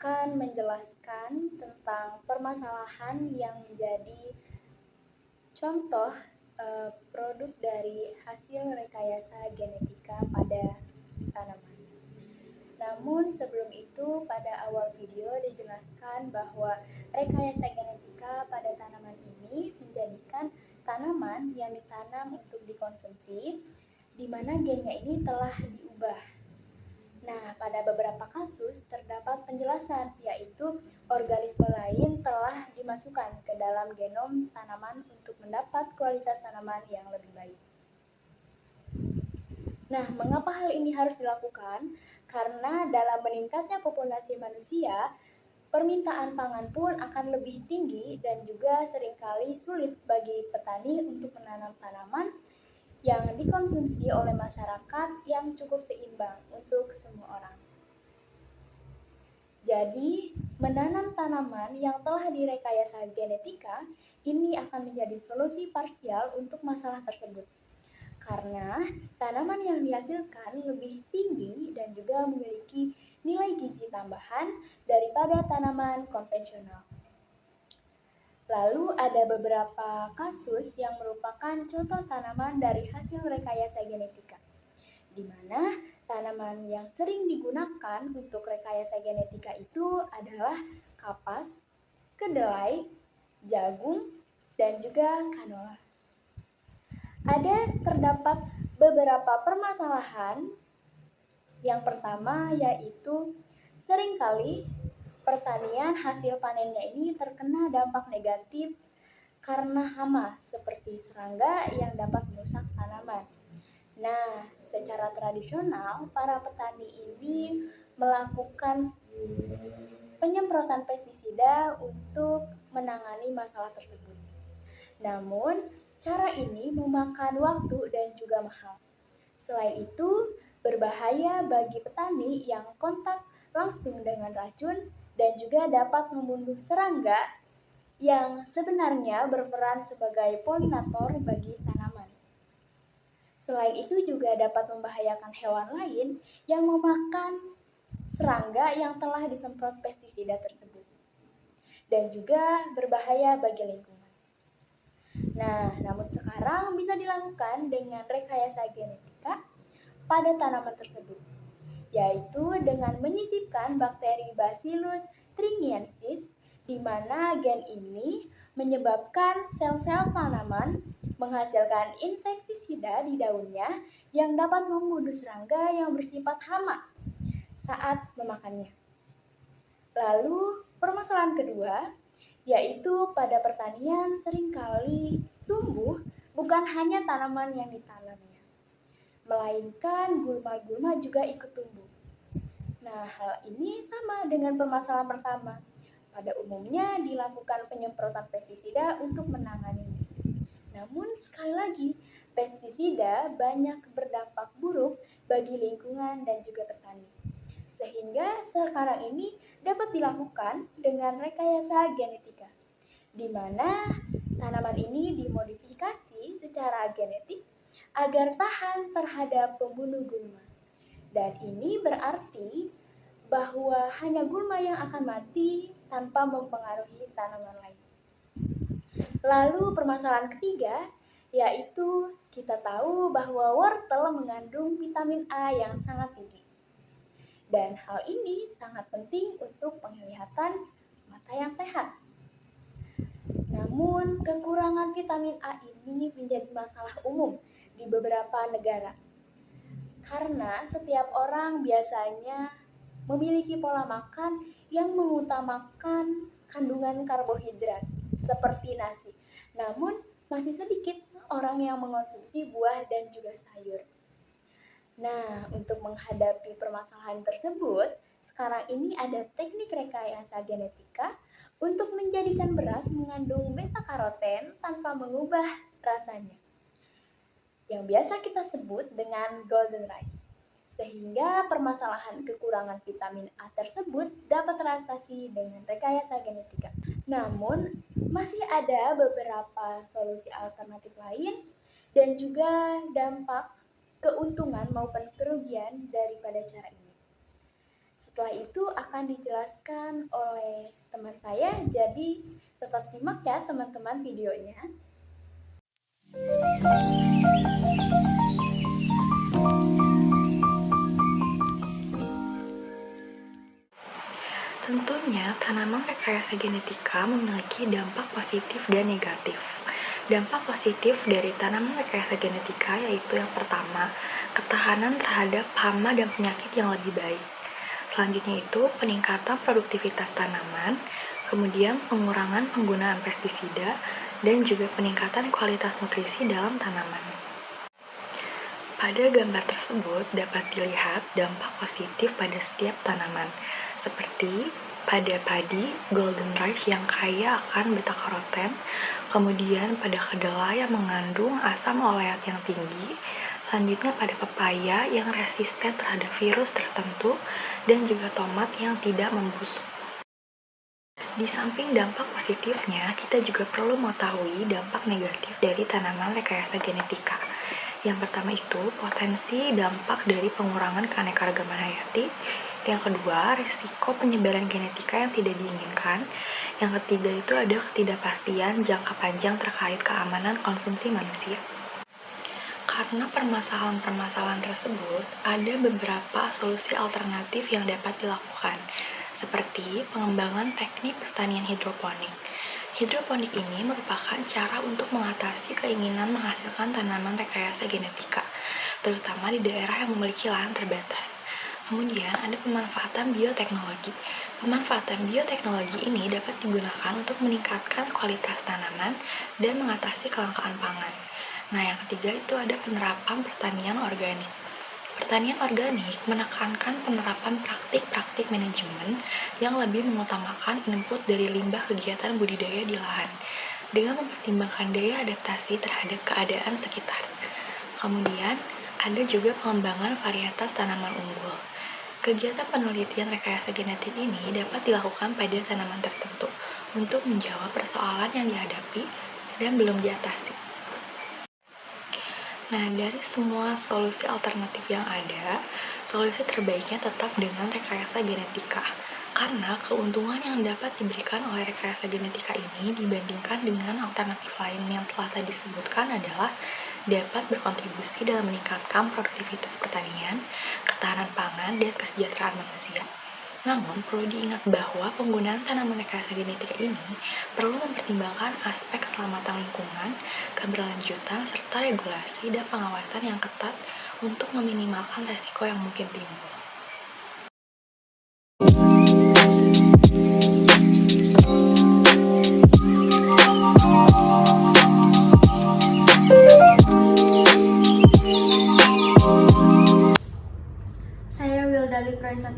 akan menjelaskan tentang permasalahan yang menjadi contoh produk dari hasil rekayasa genetika pada tanaman. Namun sebelum itu, pada awal video dijelaskan bahwa rekayasa genetika pada tanaman ini menjadikan tanaman yang ditanam untuk dikonsumsi, di mana gennya ini telah diubah. Nah, pada beberapa kasus terdapat penjelasan, yaitu organisme lain telah dimasukkan ke dalam genom tanaman untuk mendapat kualitas tanaman yang lebih baik. Nah, mengapa hal ini harus dilakukan? Karena dalam meningkatnya populasi manusia, permintaan pangan pun akan lebih tinggi dan juga seringkali sulit bagi petani untuk menanam tanaman yang dikonsumsi oleh masyarakat yang cukup seimbang untuk semua orang. Jadi, menanam tanaman yang telah direkayasa genetika ini akan menjadi solusi parsial untuk masalah tersebut. Karena tanaman yang dihasilkan lebih tinggi dan juga memiliki nilai gizi tambahan daripada tanaman konvensional. Lalu ada beberapa kasus yang merupakan contoh tanaman dari hasil rekayasa genetika, di mana tanaman yang sering digunakan untuk rekayasa genetika itu adalah kapas, kedelai, jagung, dan juga kanola. Terdapat beberapa permasalahan. Yang pertama yaitu seringkali pertanian hasil panennya ini terkena dampak negatif karena hama seperti serangga yang dapat merusak tanaman. Nah, secara tradisional para petani ini melakukan penyemprotan pestisida untuk menangani masalah tersebut. Namun, cara ini memakan waktu dan juga mahal. Selain itu, berbahaya bagi petani yang kontak langsung dengan racun dan juga dapat membunuh serangga yang sebenarnya berperan sebagai polinator bagi tanaman. Selain itu juga dapat membahayakan hewan lain yang memakan serangga yang telah disemprot pestisida tersebut. Dan juga berbahaya bagi lingkungan. Nah, namun sekarang bisa dilakukan dengan rekayasa genetika pada tanaman tersebut, yaitu dengan menyisipkan bakteri Bacillus thuringiensis, di mana gen ini menyebabkan sel-sel tanaman menghasilkan insektisida di daunnya yang dapat membunuh serangga yang bersifat hama saat memakannya. Lalu, permasalahan kedua yaitu pada pertanian seringkali tumbuh bukan hanya tanaman yang ditanamnya, melainkan gulma-gulma juga ikut tumbuh. Nah, hal ini sama dengan permasalahan pertama. Pada umumnya dilakukan penyemprotan pestisida untuk menanganinya. Namun sekali lagi, pestisida banyak berdampak buruk bagi lingkungan dan juga petani. Sehingga sekarang ini dapat dilakukan dengan rekayasa genetika, di mana tanaman ini dimodifikasi secara genetik agar tahan terhadap pembunuh gulma. Dan ini berarti bahwa hanya gulma yang akan mati tanpa mempengaruhi tanaman lain. Lalu permasalahan ketiga yaitu kita tahu bahwa wortel mengandung vitamin A yang sangat tinggi. Dan hal ini sangat penting untuk penglihatan mata yang sehat. Namun, kekurangan vitamin A ini menjadi masalah umum di beberapa negara. Karena setiap orang biasanya memiliki pola makan yang mengutamakan kandungan karbohidrat seperti nasi. Namun, masih sedikit orang yang mengonsumsi buah dan juga sayur. Nah, untuk menghadapi permasalahan tersebut, sekarang ini ada teknik rekayasa genetika untuk menjadikan beras mengandung beta-karoten tanpa mengubah rasanya, yang biasa kita sebut dengan golden rice. Sehingga permasalahan kekurangan vitamin A tersebut dapat teratasi dengan rekayasa genetika. Namun, masih ada beberapa solusi alternatif lain dan juga dampak keuntungan maupun kerugian daripada cara ini. setelah itu akan dijelaskan oleh teman saya, jadi tetap simak ya teman-teman videonya. Tentunya, tanaman rekayasa genetika memiliki dampak positif dan negatif. Dampak positif dari tanaman rekayasa genetika yaitu yang pertama, ketahanan terhadap hama dan penyakit yang lebih baik. Selanjutnya itu peningkatan produktivitas tanaman, kemudian pengurangan penggunaan pestisida, dan juga peningkatan kualitas nutrisi dalam tanaman. Pada gambar tersebut dapat dilihat dampak positif pada setiap tanaman, seperti pada padi golden rice yang kaya akan beta-karoten, kemudian pada kedelai yang mengandung asam oleat yang tinggi, selanjutnya pada pepaya yang resisten terhadap virus tertentu, dan juga tomat yang tidak membusuk. Di samping dampak positifnya, kita juga perlu mengetahui dampak negatif dari tanaman rekayasa genetika. Yang pertama itu potensi dampak dari pengurangan keanekaragaman hayati. Yang kedua, risiko penyebaran genetika yang tidak diinginkan. Yang ketiga itu ada ketidakpastian jangka panjang terkait keamanan konsumsi manusia. Karena permasalahan-permasalahan tersebut, ada beberapa solusi alternatif yang dapat dilakukan, seperti pengembangan teknik pertanian hidroponik. Hidroponik ini merupakan cara untuk mengatasi keinginan menghasilkan tanaman rekayasa genetika, terutama di daerah yang memiliki lahan terbatas. Kemudian ada pemanfaatan bioteknologi. Pemanfaatan bioteknologi ini dapat digunakan untuk meningkatkan kualitas tanaman dan mengatasi kelangkaan pangan. Nah, yang ketiga itu ada penerapan pertanian organik. Pertanian organik menekankan penerapan praktik-praktik manajemen yang lebih mengutamakan input dari limbah kegiatan budidaya di lahan, dengan mempertimbangkan daya adaptasi terhadap keadaan sekitar. Kemudian, ada juga pengembangan varietas tanaman unggul. Kegiatan penelitian rekayasa genetik ini dapat dilakukan pada tanaman tertentu untuk menjawab persoalan yang dihadapi dan belum diatasi. Nah, dari semua solusi alternatif yang ada, solusi terbaiknya tetap dengan rekayasa genetika. Karena keuntungan yang dapat diberikan oleh rekayasa genetika ini dibandingkan dengan alternatif lain yang telah tadi disebutkan adalah dapat berkontribusi dalam meningkatkan produktivitas pertanian, ketahanan pangan, dan kesejahteraan manusia. Namun, perlu diingat bahwa penggunaan tanaman rekayasa genetika ini perlu mempertimbangkan aspek keselamatan lingkungan, keberlanjutan, serta regulasi dan pengawasan yang ketat untuk meminimalkan resiko yang mungkin timbul.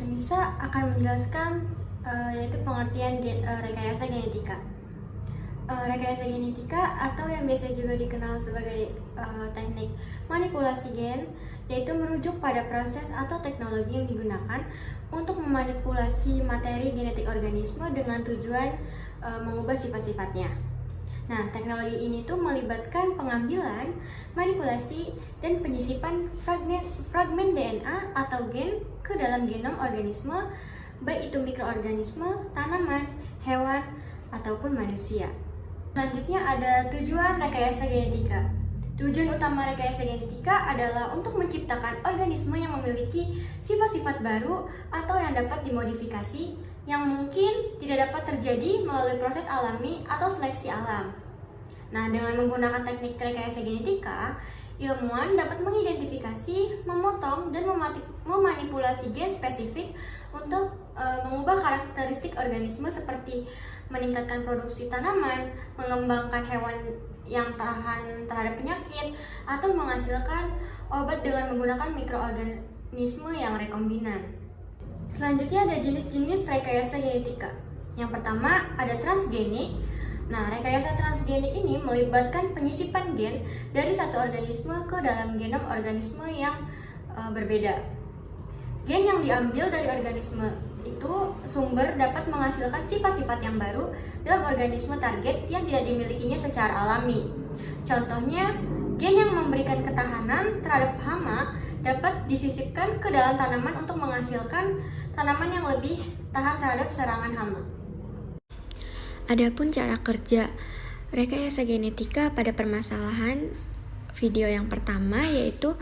Nisa akan menjelaskan yaitu pengertian rekayasa genetika. Rekayasa genetika atau yang biasa juga dikenal sebagai teknik manipulasi gen, yaitu merujuk pada proses atau teknologi yang digunakan untuk memanipulasi materi genetik organisme dengan tujuan mengubah sifat-sifatnya. Nah, teknologi ini tuh melibatkan pengambilan, manipulasi, dan penyisipan fragmen DNA atau gen ke dalam genom organisme, baik itu mikroorganisme, tanaman, hewan, ataupun manusia. Selanjutnya ada tujuan rekayasa genetika. Tujuan utama rekayasa genetika adalah untuk menciptakan organisme yang memiliki sifat-sifat baru atau yang dapat dimodifikasi yang mungkin tidak dapat terjadi melalui proses alami atau seleksi alam. Nah, dengan menggunakan teknik rekayasa genetika, ilmuwan dapat mengidentifikasi, memotong, dan memanipulasi gen spesifik untuk mengubah karakteristik organisme seperti meningkatkan produksi tanaman, mengembangkan hewan yang tahan terhadap penyakit, atau menghasilkan obat dengan menggunakan mikroorganisme yang rekombinan. Selanjutnya ada jenis-jenis rekayasa genetika. Yang pertama ada transgenik. Nah, rekayasa transgenik ini melibatkan penyisipan gen dari satu organisme ke dalam genom organisme yang berbeda. Gen yang diambil dari organisme itu sumber dapat menghasilkan sifat-sifat yang baru dalam organisme target yang tidak dimilikinya secara alami. Contohnya, gen yang memberikan ketahanan terhadap hama dapat disisipkan ke dalam tanaman untuk menghasilkan tanaman yang lebih tahan terhadap serangan hama. Adapun cara kerja rekayasa genetika pada permasalahan video yang pertama yaitu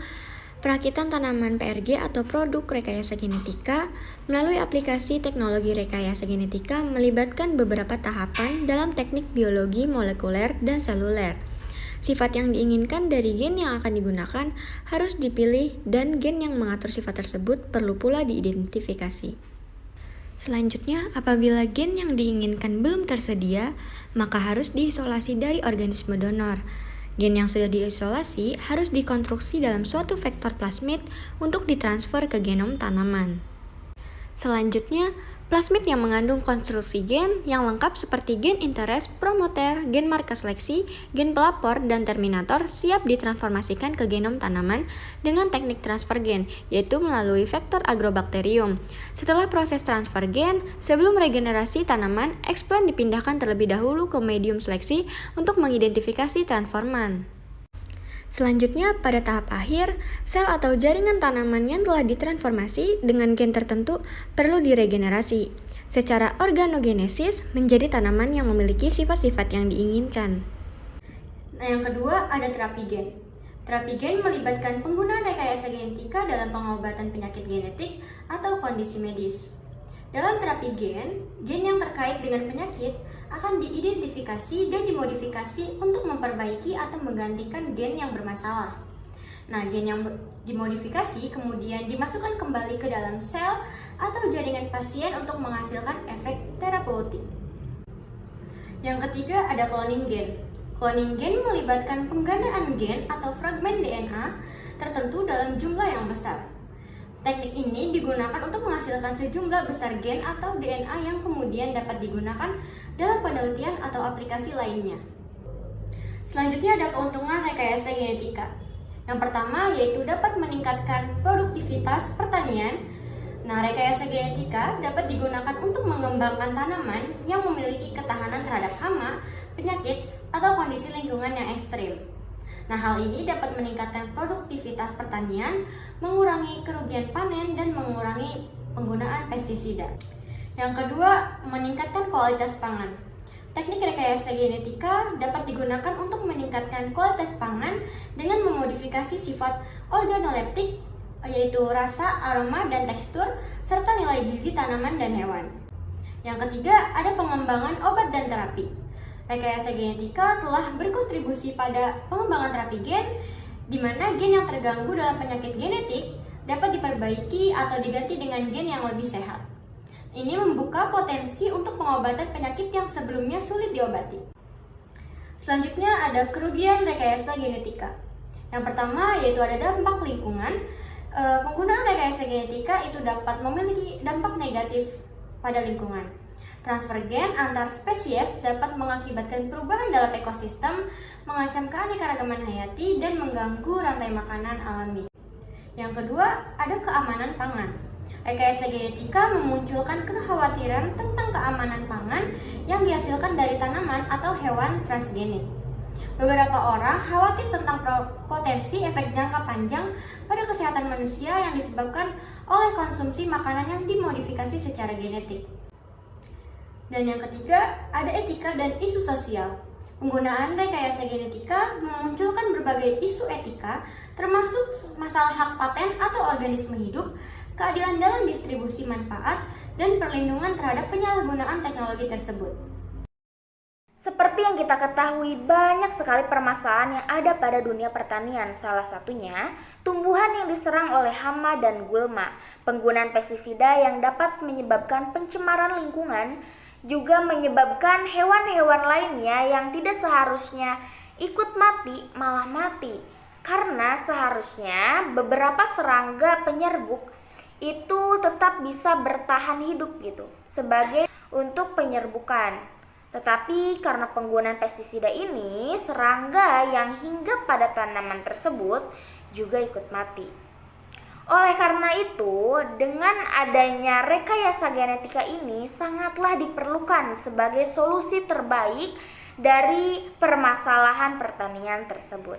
perakitan tanaman PRG atau produk rekayasa genetika melalui aplikasi teknologi rekayasa genetika melibatkan beberapa tahapan dalam teknik biologi molekuler dan seluler. Sifat yang diinginkan dari gen yang akan digunakan harus dipilih dan gen yang mengatur sifat tersebut perlu pula diidentifikasi. Selanjutnya, apabila gen yang diinginkan belum tersedia, maka harus diisolasi dari organisme donor. Gen yang sudah diisolasi harus dikonstruksi dalam suatu vektor plasmid untuk ditransfer ke genom tanaman. Selanjutnya, plasmid yang mengandung konstruksi gen yang lengkap seperti gen interest, promoter, gen marker seleksi, gen pelapor, dan terminator siap ditransformasikan ke genom tanaman dengan teknik transfer gen, yaitu melalui vektor agrobakterium. Setelah proses transfer gen, sebelum regenerasi tanaman, eksplan dipindahkan terlebih dahulu ke medium seleksi untuk mengidentifikasi transforman. Selanjutnya, pada tahap akhir, sel atau jaringan tanaman yang telah ditransformasi dengan gen tertentu perlu diregenerasi secara organogenesis menjadi tanaman yang memiliki sifat-sifat yang diinginkan. Nah, yang kedua ada terapi gen. Terapi gen melibatkan penggunaan rekayasa genetika dalam pengobatan penyakit genetik atau kondisi medis. Dalam terapi gen yang terkait dengan penyakit akan diidentifikasi dan dimodifikasi untuk memperbaiki atau menggantikan gen yang bermasalah. Nah, gen yang dimodifikasi kemudian dimasukkan kembali ke dalam sel atau jaringan pasien untuk menghasilkan efek terapeutik. Yang ketiga ada cloning gen. Cloning gen melibatkan penggandaan gen atau fragmen DNA tertentu dalam jumlah yang besar. Teknik ini digunakan untuk menghasilkan sejumlah besar gen atau DNA yang kemudian dapat digunakan dalam penelitian atau aplikasi lainnya. Selanjutnya ada keuntungan rekayasa genetika. Yang pertama yaitu dapat meningkatkan produktivitas pertanian. Nah, rekayasa genetika dapat digunakan untuk mengembangkan tanaman yang memiliki ketahanan terhadap hama, penyakit, atau kondisi lingkungan yang ekstrim. Nah, hal ini dapat meningkatkan produktivitas pertanian, mengurangi kerugian panen, dan mengurangi penggunaan pestisida. Yang kedua, meningkatkan kualitas pangan. Teknik rekayasa genetika dapat digunakan untuk meningkatkan kualitas pangan dengan memodifikasi sifat organoleptik, yaitu rasa, aroma, dan tekstur, serta nilai gizi tanaman dan hewan. Yang ketiga, ada pengembangan obat dan terapi. Rekayasa genetika telah berkontribusi pada pengembangan terapi gen, di mana gen yang terganggu dalam penyakit genetik dapat diperbaiki atau diganti dengan gen yang lebih sehat. Ini membuka potensi untuk pengobatan penyakit yang sebelumnya sulit diobati. Selanjutnya ada kerugian rekayasa genetika. Yang pertama yaitu ada dampak lingkungan. Penggunaan rekayasa genetika itu dapat memiliki dampak negatif pada lingkungan. Transfer gen antar spesies dapat mengakibatkan perubahan dalam ekosistem, mengancam keanekaragaman hayati, dan mengganggu rantai makanan alami. Yang kedua, ada keamanan pangan. Rekayasa genetika memunculkan kekhawatiran tentang keamanan pangan yang dihasilkan dari tanaman atau hewan transgenik. Beberapa orang khawatir tentang potensi efek jangka panjang pada kesehatan manusia yang disebabkan oleh konsumsi makanan yang dimodifikasi secara genetik. Dan yang ketiga, ada etika dan isu sosial. Penggunaan rekayasa genetika memunculkan berbagai isu etika, termasuk masalah hak paten atau organisme hidup, keadilan dalam distribusi manfaat, dan perlindungan terhadap penyalahgunaan teknologi tersebut. Seperti yang kita ketahui, banyak sekali permasalahan yang ada pada dunia pertanian. Salah satunya, tumbuhan yang diserang oleh hama dan gulma. Penggunaan pestisida yang dapat menyebabkan pencemaran lingkungan, juga menyebabkan hewan-hewan lainnya yang tidak seharusnya ikut mati, malah mati. Karena seharusnya beberapa serangga penyerbuk itu tetap bisa bertahan hidup gitu, sebagai untuk penyerbukan. Tetapi karena penggunaan pestisida ini, serangga yang hinggap pada tanaman tersebut juga ikut mati. Oleh karena itu, dengan adanya rekayasa genetika ini sangatlah diperlukan sebagai solusi terbaik dari permasalahan pertanian tersebut.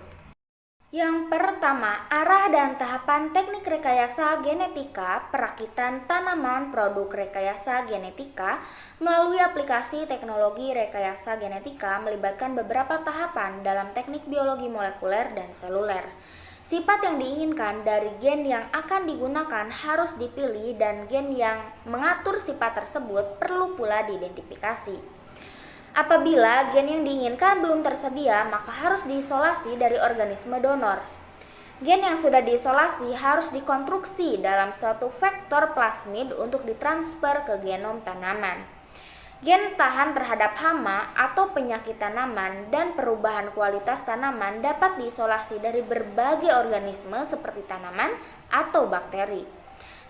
Yang pertama, arah dan tahapan teknik rekayasa genetika perakitan tanaman produk rekayasa genetika melalui aplikasi teknologi rekayasa genetika melibatkan beberapa tahapan dalam teknik biologi molekuler dan seluler. Sifat yang diinginkan dari gen yang akan digunakan harus dipilih dan gen yang mengatur sifat tersebut perlu pula diidentifikasi. Apabila gen yang diinginkan belum tersedia, maka harus diisolasi dari organisme donor. Gen yang sudah diisolasi harus dikonstruksi dalam suatu vektor plasmid untuk ditransfer ke genom tanaman. Gen tahan terhadap hama atau penyakit tanaman dan perubahan kualitas tanaman dapat diisolasi dari berbagai organisme seperti tanaman atau bakteri.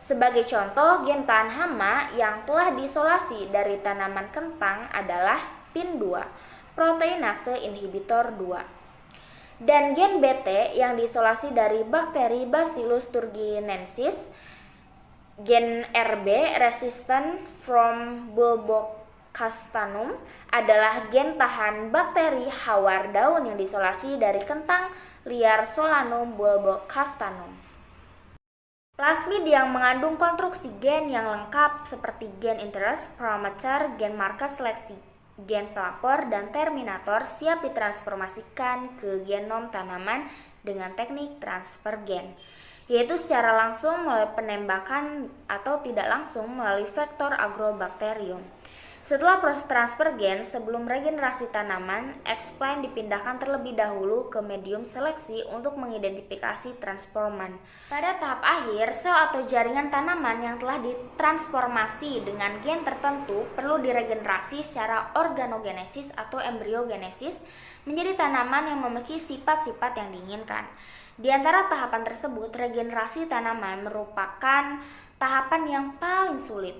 Sebagai contoh, gen tahan hama yang telah diisolasi dari tanaman kentang adalah PIN2, proteinase inhibitor 2. Dan gen BT yang diisolasi dari bakteri Bacillus thuringiensis, gen RB resistant from Bulbocastanum adalah gen tahan bakteri hawar daun yang diisolasi dari kentang liar Solanum bulbocastanum. Plasmid yang mengandung konstruksi gen yang lengkap seperti gen interest, promoter, gen marker seleksi, gen pelapor, dan terminator siap ditransformasikan ke genom tanaman dengan teknik transfer gen, yaitu secara langsung melalui penembakan atau tidak langsung melalui vektor agrobacterium. Setelah proses transfer gen, sebelum regenerasi tanaman, explant dipindahkan terlebih dahulu ke medium seleksi untuk mengidentifikasi transforman. Pada tahap akhir, sel atau jaringan tanaman yang telah ditransformasi dengan gen tertentu perlu diregenerasi secara organogenesis atau embriogenesis menjadi tanaman yang memiliki sifat-sifat yang diinginkan. Di antara tahapan tersebut, regenerasi tanaman merupakan tahapan yang paling sulit.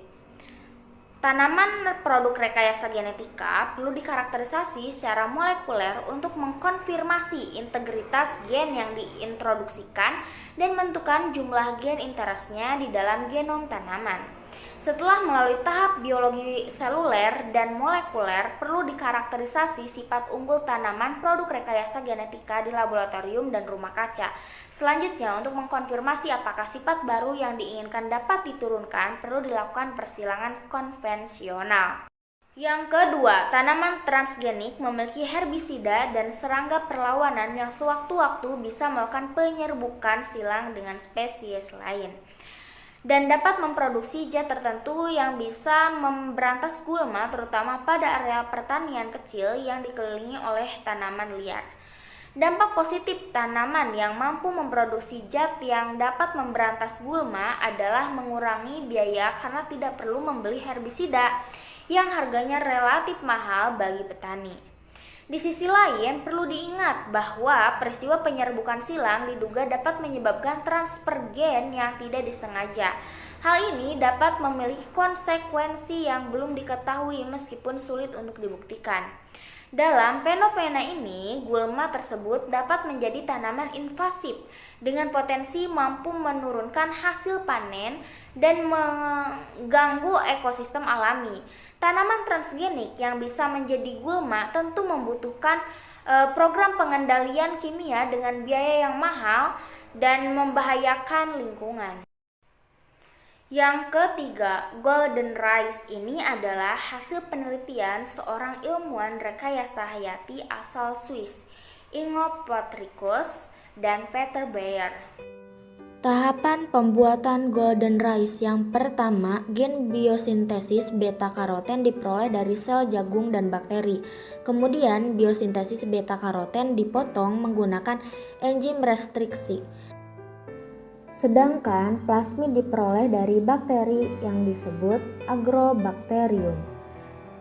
Tanaman produk rekayasa genetika perlu dikarakterisasi secara molekuler untuk mengkonfirmasi integritas gen yang diintroduksikan dan menentukan jumlah gen interestnya di dalam genom tanaman. Setelah melalui tahap biologi seluler dan molekuler, perlu dikarakterisasi sifat unggul tanaman produk rekayasa genetika di laboratorium dan rumah kaca. Selanjutnya, untuk mengkonfirmasi apakah sifat baru yang diinginkan dapat diturunkan, perlu dilakukan persilangan konvensional. Yang kedua, tanaman transgenik memiliki herbisida dan serangga perlawanan yang sewaktu-waktu bisa melakukan penyerbukan silang dengan spesies lain dan dapat memproduksi zat tertentu yang bisa memberantas gulma terutama pada area pertanian kecil yang dikelilingi oleh tanaman liar. Dampak positif tanaman yang mampu memproduksi zat yang dapat memberantas gulma adalah mengurangi biaya karena tidak perlu membeli herbisida yang harganya relatif mahal bagi petani. Di sisi lain, perlu diingat bahwa peristiwa penyerbukan silang diduga dapat menyebabkan transfer gen yang tidak disengaja. Hal ini dapat memiliki konsekuensi yang belum diketahui meskipun sulit untuk dibuktikan. Dalam fenomena ini, gulma tersebut dapat menjadi tanaman invasif dengan potensi mampu menurunkan hasil panen dan mengganggu ekosistem alami. Tanaman transgenik yang bisa menjadi gulma tentu membutuhkan program pengendalian kimia dengan biaya yang mahal dan membahayakan lingkungan. Yang ketiga, golden rice ini adalah hasil penelitian seorang ilmuwan rekayasa hayati asal Swiss, Ingo Potricus dan Peter Bayer. Tahapan pembuatan golden rice yang pertama, gen biosintesis beta-karoten diperoleh dari sel jagung dan bakteri. Kemudian, biosintesis beta-karoten dipotong menggunakan enzim restriksi. Sedangkan plasmid diperoleh dari bakteri yang disebut Agrobacterium.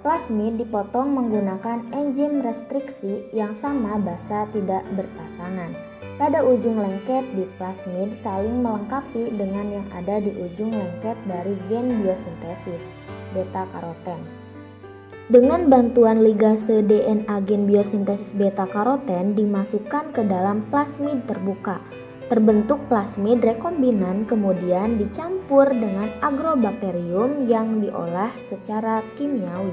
Plasmid dipotong menggunakan enzim restriksi yang sama basa tidak berpasangan. Pada ujung lengket di plasmid saling melengkapi dengan yang ada di ujung lengket dari gen biosintesis beta-karoten. Dengan bantuan ligase DNA gen biosintesis beta-karoten dimasukkan ke dalam plasmid terbuka. Terbentuk plasmid rekombinan kemudian dicampur dengan agrobacterium yang diolah secara kimiawi.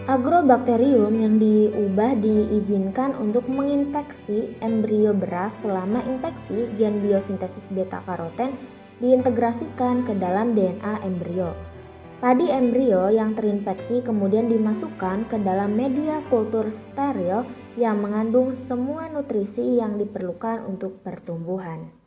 Agrobakterium yang diubah diizinkan untuk menginfeksi embrio beras selama infeksi gen biosintesis beta-karoten diintegrasikan ke dalam DNA embrio. Padi embrio yang terinfeksi kemudian dimasukkan ke dalam media kultur steril yang mengandung semua nutrisi yang diperlukan untuk pertumbuhan.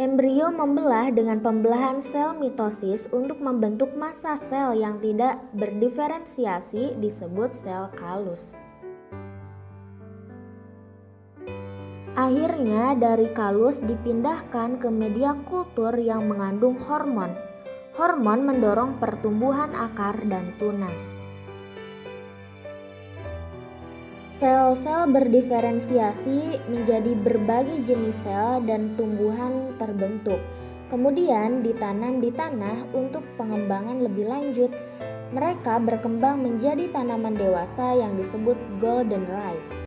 Embrio membelah dengan pembelahan sel mitosis untuk membentuk massa sel yang tidak berdiferensiasi disebut sel kalus. Akhirnya dari kalus dipindahkan ke media kultur yang mengandung hormon. Hormon mendorong pertumbuhan akar dan tunas. Sel-sel berdiferensiasi menjadi berbagai jenis sel dan tumbuhan terbentuk. Kemudian ditanam di tanah untuk pengembangan lebih lanjut. Mereka berkembang menjadi tanaman dewasa yang disebut golden rice.